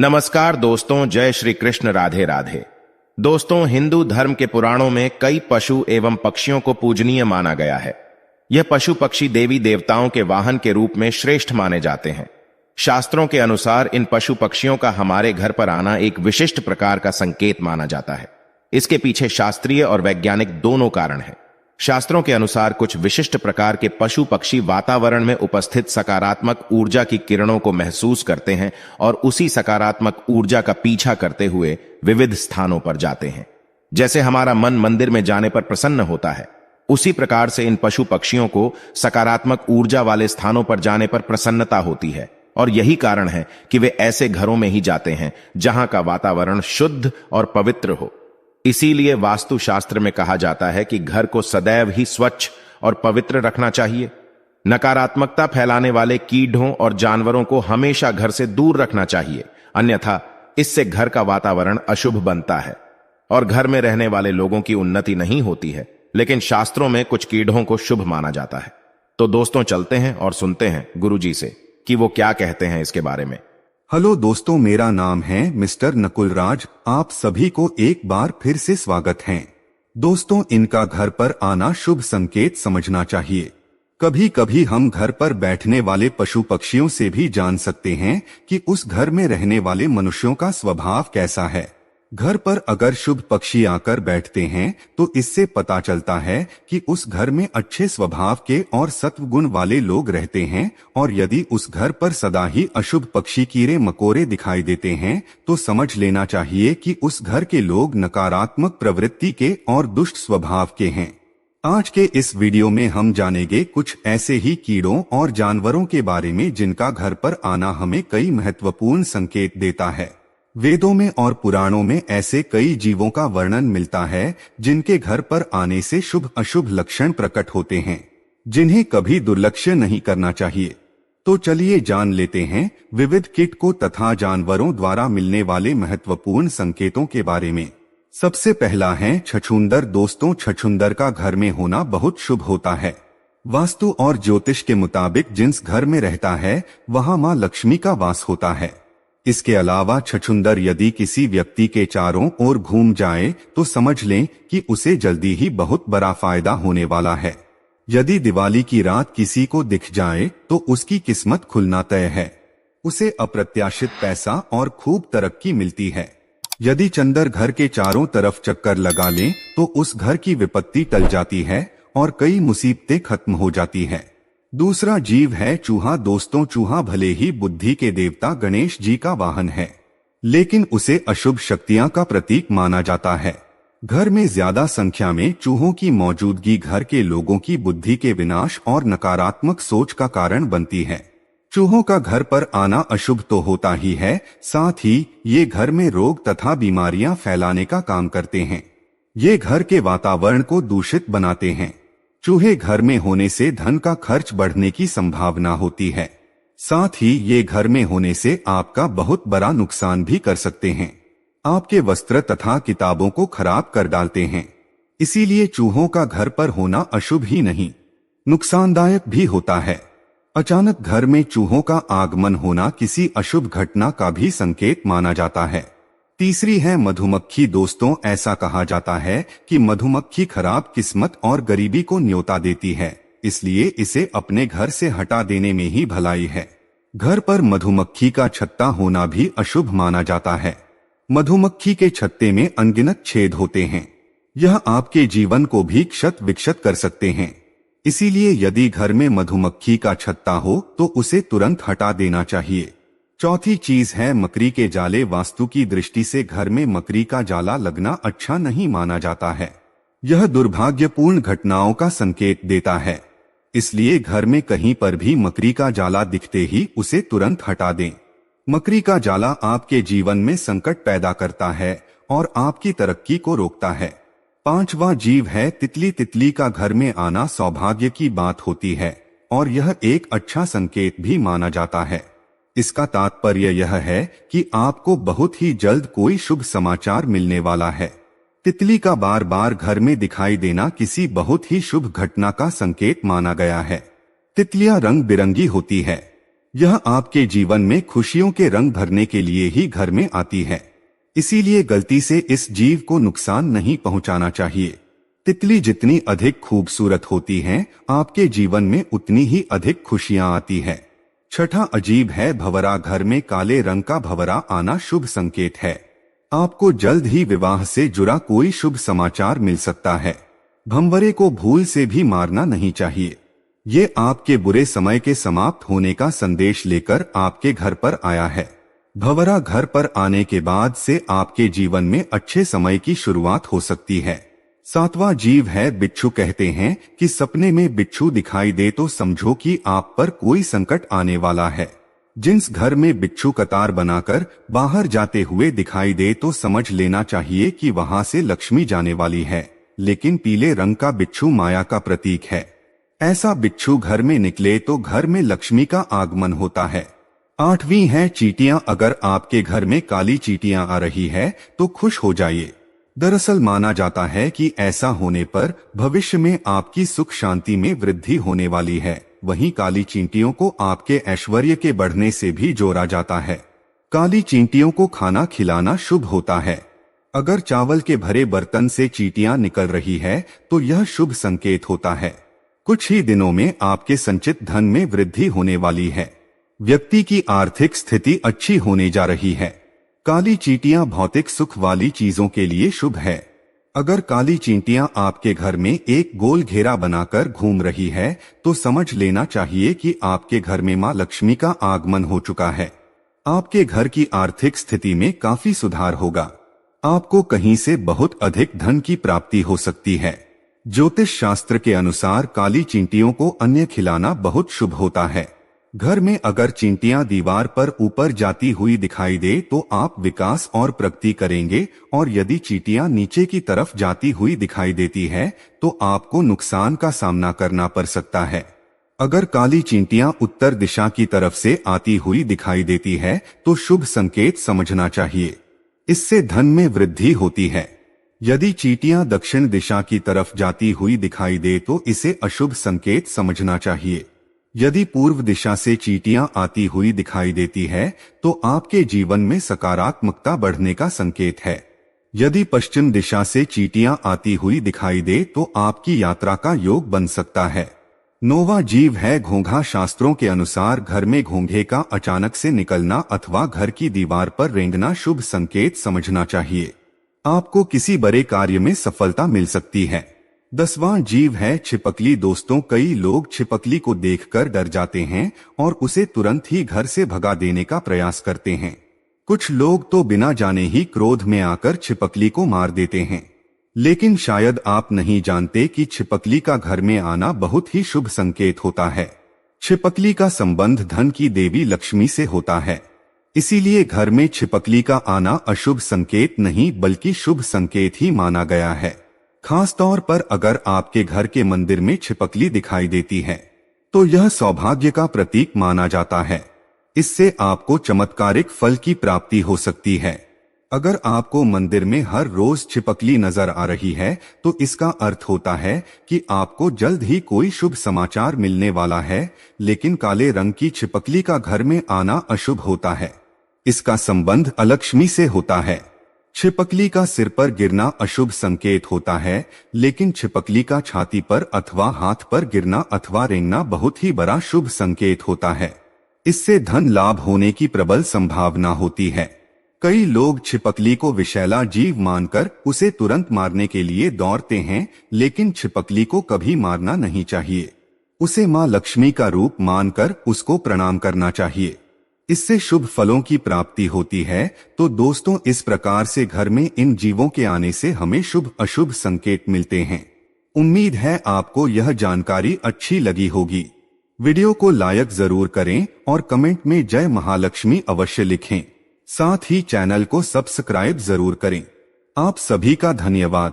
नमस्कार दोस्तों, जय श्री कृष्ण, राधे राधे। दोस्तों, हिंदू धर्म के पुराणों में कई पशु एवं पक्षियों को पूजनीय माना गया है। यह पशु पक्षी देवी देवताओं के वाहन के रूप में श्रेष्ठ माने जाते हैं। शास्त्रों के अनुसार इन पशु पक्षियों का हमारे घर पर आना एक विशिष्ट प्रकार का संकेत माना जाता है। इसके पीछे शास्त्रीय और वैज्ञानिक दोनों कारण हैं। शास्त्रों के अनुसार कुछ विशिष्ट प्रकार के पशु पक्षी वातावरण में उपस्थित सकारात्मक ऊर्जा की किरणों को महसूस करते हैं और उसी सकारात्मक ऊर्जा का पीछा करते हुए विविध स्थानों पर जाते हैं। जैसे हमारा मन मंदिर में जाने पर प्रसन्न होता है, उसी प्रकार से इन पशु पक्षियों को सकारात्मक ऊर्जा वाले स्थानों पर जाने पर प्रसन्नता होती है। और यही कारण है कि वे ऐसे घरों में ही जाते हैं जहां का वातावरण शुद्ध और पवित्र हो। इसीलिए वास्तुशास्त्र में कहा जाता है कि घर को सदैव ही स्वच्छ और पवित्र रखना चाहिए। नकारात्मकता फैलाने वाले कीड़ों और जानवरों को हमेशा घर से दूर रखना चाहिए, अन्यथा इससे घर का वातावरण अशुभ बनता है और घर में रहने वाले लोगों की उन्नति नहीं होती है। लेकिन शास्त्रों में कुछ कीड़ों को शुभ माना जाता है। तो दोस्तों, चलते हैं और सुनते हैं गुरुजी से कि वो क्या कहते हैं इसके बारे में। हेलो दोस्तों, मेरा नाम है मिस्टर नकुलराज। आप सभी को एक बार फिर से स्वागत है। दोस्तों, इनका घर पर आना शुभ संकेत समझना चाहिए। कभी कभी हम घर पर बैठने वाले पशु पक्षियों से भी जान सकते हैं कि उस घर में रहने वाले मनुष्यों का स्वभाव कैसा है। घर पर अगर शुभ पक्षी आकर बैठते हैं तो इससे पता चलता है कि उस घर में अच्छे स्वभाव के और सत्व गुण वाले लोग रहते हैं। और यदि उस घर पर सदा ही अशुभ पक्षी कीड़े मकोड़े दिखाई देते हैं तो समझ लेना चाहिए कि उस घर के लोग नकारात्मक प्रवृत्ति के और दुष्ट स्वभाव के हैं। आज के इस वीडियो में हम जानेंगे कुछ ऐसे ही कीड़ों और जानवरों के बारे में जिनका घर पर आना हमें कई महत्वपूर्ण संकेत देता है। वेदों में और पुराणों में ऐसे कई जीवों का वर्णन मिलता है जिनके घर पर आने से शुभ अशुभ लक्षण प्रकट होते हैं, जिन्हें कभी दुर्लक्ष्य नहीं करना चाहिए। तो चलिए जान लेते हैं विविध कीटों तथा जानवरों द्वारा मिलने वाले महत्वपूर्ण संकेतों के बारे में। सबसे पहला है छछूंदर। दोस्तों, छछूंदर का घर में होना बहुत शुभ होता है। वास्तु और ज्योतिष के मुताबिक जिस घर में रहता है वहां मां लक्ष्मी का वास होता है। इसके अलावा छछूंदर यदि किसी व्यक्ति के चारों ओर घूम जाए तो समझ लें कि उसे जल्दी ही बहुत बड़ा फायदा होने वाला है। यदि दिवाली की रात किसी को दिख जाए तो उसकी किस्मत खुलना तय है। उसे अप्रत्याशित पैसा और खूब तरक्की मिलती है। यदि चंदर घर के चारों तरफ चक्कर लगा लें तो उस घर की विपत्ति टल जाती है और कई मुसीबतें खत्म हो जाती है। दूसरा जीव है चूहा। दोस्तों, चूहा भले ही बुद्धि के देवता गणेश जी का वाहन है, लेकिन उसे अशुभ शक्तियां का प्रतीक माना जाता है। घर में ज्यादा संख्या में चूहों की मौजूदगी घर के लोगों की बुद्धि के विनाश और नकारात्मक सोच का कारण बनती है। चूहों का घर पर आना अशुभ तो होता ही है, साथ ही ये घर में रोग तथा बीमारियां फैलाने का काम करते हैं। ये घर के वातावरण को दूषित बनाते हैं। चूहे घर में होने से धन का खर्च बढ़ने की संभावना होती है। साथ ही ये घर में होने से आपका बहुत बड़ा नुकसान भी कर सकते हैं। आपके वस्त्र तथा किताबों को खराब कर डालते हैं। इसीलिए चूहों का घर पर होना अशुभ ही नहीं, नुकसानदायक भी होता है। अचानक घर में चूहों का आगमन होना किसी अशुभ घटना का भी संकेत माना जाता है। तीसरी है मधुमक्खी। दोस्तों, ऐसा कहा जाता है कि मधुमक्खी खराब किस्मत और गरीबी को न्योता देती है, इसलिए इसे अपने घर से हटा देने में ही भलाई है। घर पर मधुमक्खी का छत्ता होना भी अशुभ माना जाता है। मधुमक्खी के छत्ते में अनगिनत छेद होते हैं। यह आपके जीवन को भी क्षत विक्षत कर सकते हैं। इसीलिए यदि घर में मधुमक्खी का छत्ता हो तो उसे तुरंत हटा देना चाहिए। चौथी चीज है मकड़ी के जाले। वास्तु की दृष्टि से घर में मकड़ी का जाला लगना अच्छा नहीं माना जाता है। यह दुर्भाग्यपूर्ण घटनाओं का संकेत देता है। इसलिए घर में कहीं पर भी मकड़ी का जाला दिखते ही उसे तुरंत हटा दें। मकड़ी का जाला आपके जीवन में संकट पैदा करता है और आपकी तरक्की को रोकता है। पांचवा जीव है तितली। तितली का घर में आना सौभाग्य की बात होती है और यह एक अच्छा संकेत भी माना जाता है। इसका तात्पर्य यह है कि आपको बहुत ही जल्द कोई शुभ समाचार मिलने वाला है। तितली का बार बार घर में दिखाई देना किसी बहुत ही शुभ घटना का संकेत माना गया है। तितलियां रंग बिरंगी होती है। यह आपके जीवन में खुशियों के रंग भरने के लिए ही घर में आती है, इसीलिए गलती से इस जीव को नुकसान नहीं पहुंचाना चाहिए। तितली जितनी अधिक खूबसूरत होती है, आपके जीवन में उतनी ही अधिक खुशियां आती है। छठा अजीब है भंवरा। घर में काले रंग का भंवरा आना शुभ संकेत है। आपको जल्द ही विवाह से जुड़ा कोई शुभ समाचार मिल सकता है। भंवरे को भूल से भी मारना नहीं चाहिए। ये आपके बुरे समय के समाप्त होने का संदेश लेकर आपके घर पर आया है। भंवरा घर पर आने के बाद से आपके जीवन में अच्छे समय की शुरुआत हो सकती है। सातवां जीव है बिच्छू। कहते हैं कि सपने में बिच्छू दिखाई दे तो समझो कि आप पर कोई संकट आने वाला है। जिस घर में बिच्छू कतार बनाकर बाहर जाते हुए दिखाई दे तो समझ लेना चाहिए कि वहां से लक्ष्मी जाने वाली है। लेकिन पीले रंग का बिच्छू माया का प्रतीक है। ऐसा बिच्छू घर में निकले तो घर में लक्ष्मी का आगमन होता है। आठवीं है चींटियां। अगर आपके घर में काली चींटियां आ रही है तो खुश हो जाइए। दरअसल माना जाता है कि ऐसा होने पर भविष्य में आपकी सुख शांति में वृद्धि होने वाली है। वहीं काली चींटियों को आपके ऐश्वर्य के बढ़ने से भी जोड़ा जाता है। काली चींटियों को खाना खिलाना शुभ होता है। अगर चावल के भरे बर्तन से चींटियां निकल रही है तो यह शुभ संकेत होता है। कुछ ही दिनों में आपके संचित धन में वृद्धि होने वाली है। व्यक्ति की आर्थिक स्थिति अच्छी होने जा रही है। काली चींटियां भौतिक सुख वाली चीजों के लिए शुभ है। अगर काली चींटियां आपके घर में एक गोल घेरा बनाकर घूम रही है तो समझ लेना चाहिए कि आपके घर में मां लक्ष्मी का आगमन हो चुका है। आपके घर की आर्थिक स्थिति में काफी सुधार होगा। आपको कहीं से बहुत अधिक धन की प्राप्ति हो सकती है। ज्योतिष शास्त्र के अनुसार काली चींटियों को अन्न खिलाना बहुत शुभ होता है। घर में अगर चींटियां दीवार पर ऊपर जाती हुई दिखाई दे तो आप विकास और प्रगति करेंगे, और यदि चींटियां नीचे की तरफ जाती हुई दिखाई देती है तो आपको नुकसान का सामना करना पड़ सकता है। अगर काली चींटियां उत्तर दिशा की तरफ से आती हुई दिखाई देती है तो शुभ संकेत समझना चाहिए। इससे धन में वृद्धि होती है। यदि चींटियां दक्षिण दिशा की तरफ जाती हुई दिखाई दे तो इसे अशुभ संकेत समझना चाहिए। यदि पूर्व दिशा से चींटियां आती हुई दिखाई देती है तो आपके जीवन में सकारात्मकता बढ़ने का संकेत है। यदि पश्चिम दिशा से चींटियां आती हुई दिखाई दे तो आपकी यात्रा का योग बन सकता है। नौवां जीव है घोंघा। शास्त्रों के अनुसार घर में घोंघे का अचानक से निकलना अथवा घर की दीवार पर रेंगना शुभ संकेत समझना चाहिए। आपको किसी बड़े कार्य में सफलता मिल सकती है। 10वां जीव है छिपकली। दोस्तों, कई लोग छिपकली को देखकर डर जाते हैं और उसे तुरंत ही घर से भगा देने का प्रयास करते हैं। कुछ लोग तो बिना जाने ही क्रोध में आकर छिपकली को मार देते हैं। लेकिन शायद आप नहीं जानते कि छिपकली का घर में आना बहुत ही शुभ संकेत होता है। छिपकली का संबंध धन की देवी लक्ष्मी से होता है। इसीलिए घर में छिपकली का आना अशुभ संकेत नहीं बल्कि शुभ संकेत ही माना गया है। खास तौर पर अगर आपके घर के मंदिर में छिपकली दिखाई देती है तो यह सौभाग्य का प्रतीक माना जाता है। इससे आपको चमत्कारिक फल की प्राप्ति हो सकती है। अगर आपको मंदिर में हर रोज छिपकली नजर आ रही है तो इसका अर्थ होता है कि आपको जल्द ही कोई शुभ समाचार मिलने वाला है। लेकिन काले रंग की छिपकली का घर में आना अशुभ होता है। इसका संबंध अलक्ष्मी से होता है। छिपकली का सिर पर गिरना अशुभ संकेत होता है, लेकिन छिपकली का छाती पर अथवा हाथ पर गिरना अथवा रेंगना बहुत ही बड़ा शुभ संकेत होता है। इससे धन लाभ होने की प्रबल संभावना होती है। कई लोग छिपकली को विषैला जीव मानकर उसे तुरंत मारने के लिए दौड़ते हैं, लेकिन छिपकली को कभी मारना नहीं चाहिए। उसे मां लक्ष्मी का रूप मानकर उसको प्रणाम करना चाहिए। इससे शुभ फलों की प्राप्ति होती है। तो दोस्तों, इस प्रकार से घर में इन जीवों के आने से हमें शुभ अशुभ संकेत मिलते हैं। उम्मीद है आपको यह जानकारी अच्छी लगी होगी। वीडियो को लाइक जरूर करें और कमेंट में जय महालक्ष्मी अवश्य लिखें। साथ ही चैनल को सब्सक्राइब जरूर करें। आप सभी का धन्यवाद।